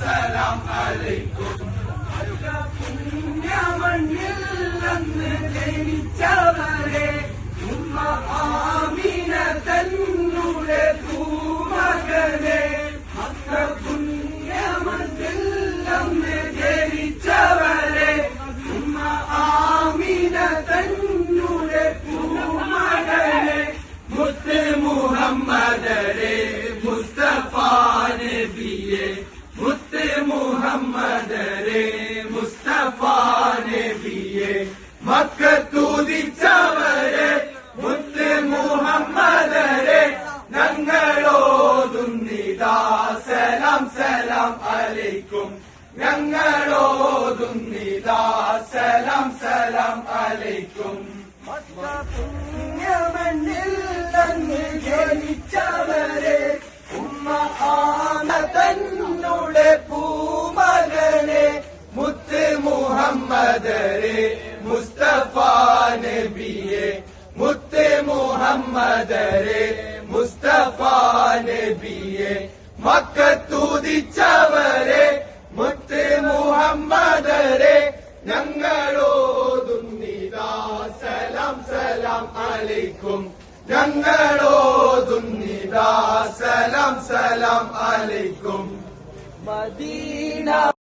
സലാം അലൈക്കും. പുണ്യമണ്ണിൽ അന്ന് ജനിച്ചവരെ ഉമ്മ ആമിന തന്നുടെ പൂമകനെ. മക്ക പുണ്യമണ്ണിൽ അന്ന് ജനിച്ചവരെ ഉമ്മ ആമിന തന്നുടെ പൂമകനെ. മുത്ത് മുഹമ്മദരെ മുസ്തഫ നബിയെ. മുത്ത് മുഹമ്മദരെ മുസ്തഫ നബിയെ. മക്കത്തുദിച്ചവരെ മുത്ത് മുഹമ്മദരെ ഞങ്ങളോതുന്നിതാ സലാം സലാം അലൈക്കും. ഞങ്ങളോതുന്നിതാ സലാം സലാം അലൈക്കും. പുണ്യമണ്ണിൽ അന്ന് ജനിച്ചവരെ ഉമ്മ ആമിന തന്നുടെ പൂമകനെ. മുത്ത് മുഹമ്മദരെ മുസ്തഫ നബിയെ. മുത്ത് മുഹമ്മദരെ മുസ്തഫ നബിയെ. മക്കത്തുദിച്ചവരെ മുത്ത് മുഹമ്മദരെ ഞങ്ങളോതുന്നിതാ സലാം സലാം അലൈക്കും. ഞങ്ങളോതുന്നിതാ സലാം സലാം അലൈക്കും. മദീന